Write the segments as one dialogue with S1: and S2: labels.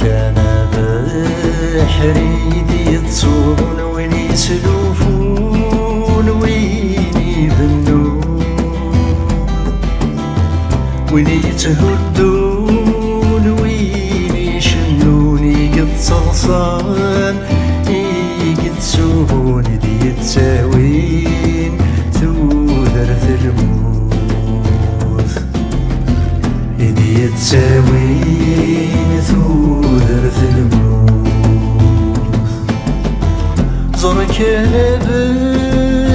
S1: انا بحري يتصون وين يسلوفون وين يبنون وين يتهدون وين يشنون يقد صغصان يقد سهون دي التاوين تودرت الموت يدي التاوين تودرت الموت زرك انا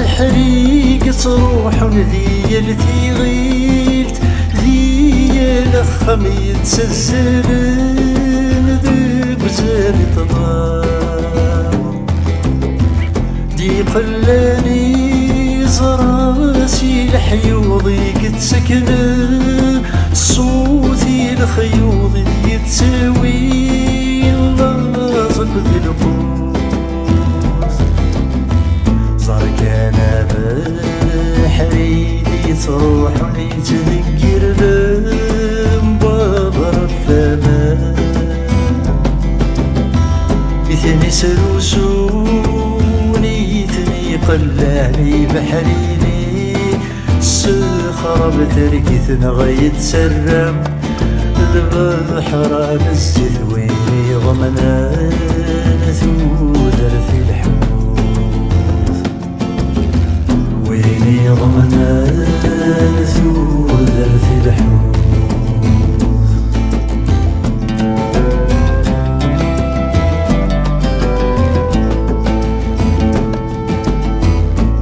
S1: بحريق تروح ذي التي غيلت ذي لخم يتسزلن ذي بزال طباب دي قلاني زراسي لحيوضي قد سكنه صوتي لخيوضي يتساوي لازق ذي القوس زارك انا بحريدي تروح ويتذكر بابا الثمان يثني سلوسوني يثني قلاني بحريني سخرب تركتنا غيتسرم البحر نزت ويني ضمنا ثودر في الحوث ويني ضمنا ثودر في الحوث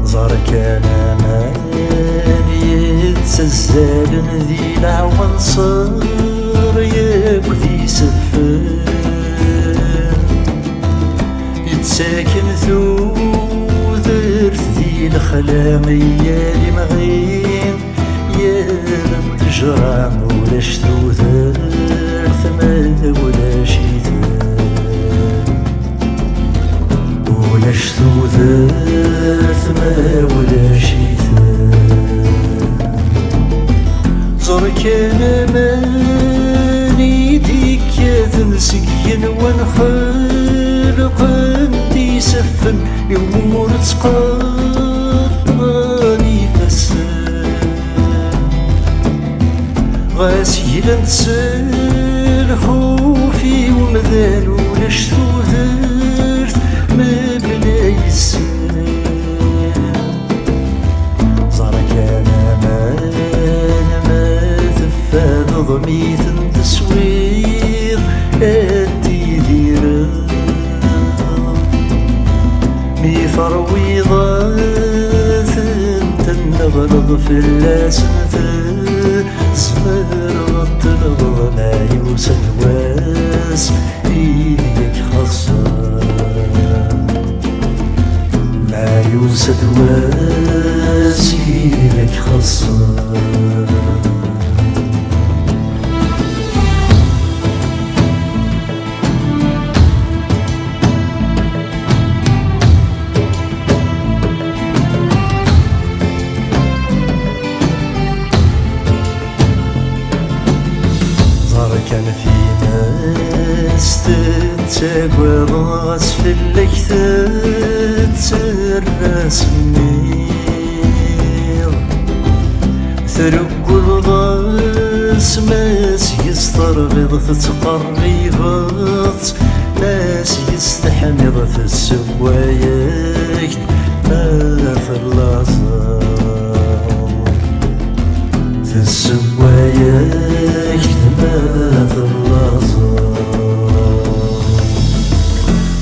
S1: زارك انا سزالن ذي العوان صار ياكذي سفان يتساكن ثوذرت ذي الخلامية لمغين يا لم تجرع ولاش ثوذرت ما ولاش يثان ولاش ثوذرت ما ولاش يثان زرك انا ماني ديك تنسكين ونخلق عندي سفن يمور تقراني فسان غاسيلا تسلحو في ومذال ولاش ثوذرت ما بلا يسان زارك انا ضميت تصوير أدي ديرا مي فرويضات تنغلظ في اللاسنة زمرت الغض ما يوسد واس إيدك خصان ما يوسد واس إيدك خصان كان في ناس تتساقى ضغط في اللكثة تسرس النير ثرق الغاس ماس يسترغض تتقربات ناس يستحمض في السوايك ما في اللازار في السوايك ما في اللازار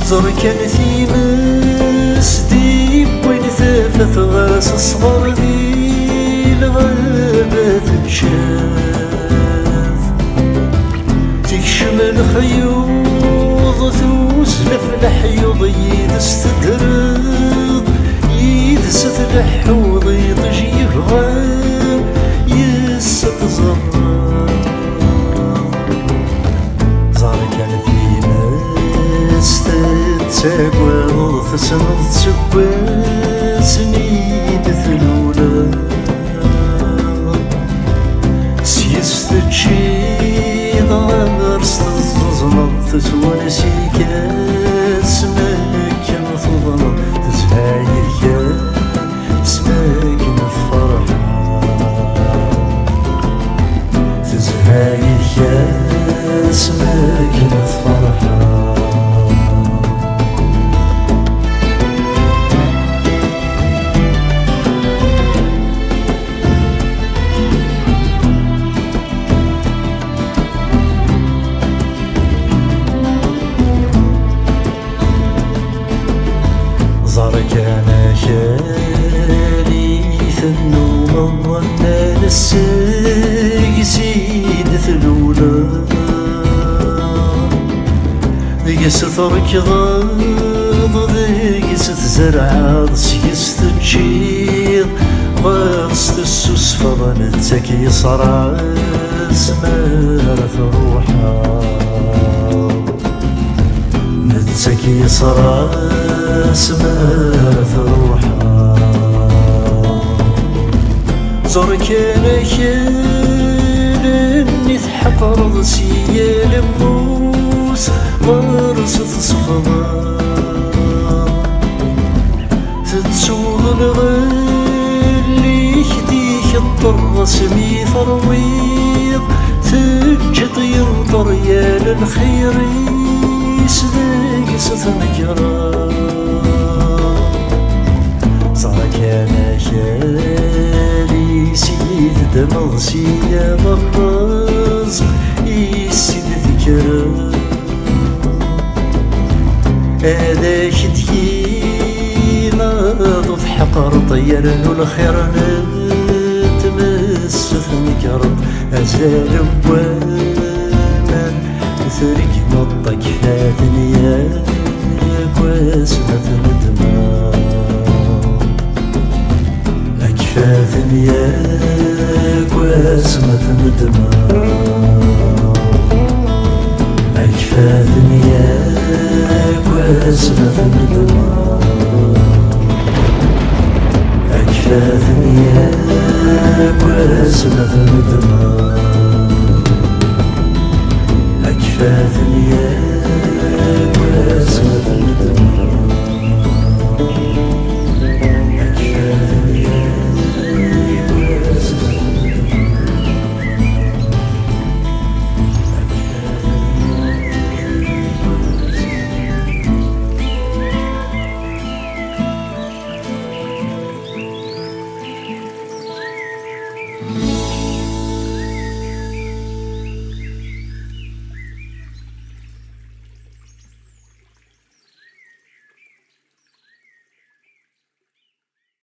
S1: زرك في ماس ديب وين ثافت غاس صغر ذي الغابة تنشاف تكشم الخيوط توسلف الحيوض يدستدرض يدست الحوض يطجي يبغى يستزرر زارك انا في ناس تتساقى ضغط سنض سكوى سنين ثلولا سيستجي ضغط تتونسيك اسمك نفضل تزهايك اسمك نفرح تزهايك اسمك نفرح زارك انا شالي النوم وانا نسيك زيد ثلولا ديقس ثرك غاض ديقس تزرع ديقس تجيض غاص تسوس فضنتك يصرع سمارة روحها نتك يصرع سمارة روحها زرك انا كالني تحقر ضسيا لموس غرست صفضا تتسوض الغلي يديك الطرس مي ثرويض تجد ينطر يا للخير يسدق ستنكرا صارك انا شاري سيد دمغسي يا بالرزق يسيد ذكرى هذاك دينا ضد حقر طيرن الخير نتمس ثنكرت أزال وانا ثرق نطق فاتني كواسمة ندمة أكفاثني كواسمة ندمة أكفاثني كواسمة ندمة أكفاثني كواسمة ندمة أكفاثني كواسمة ندمة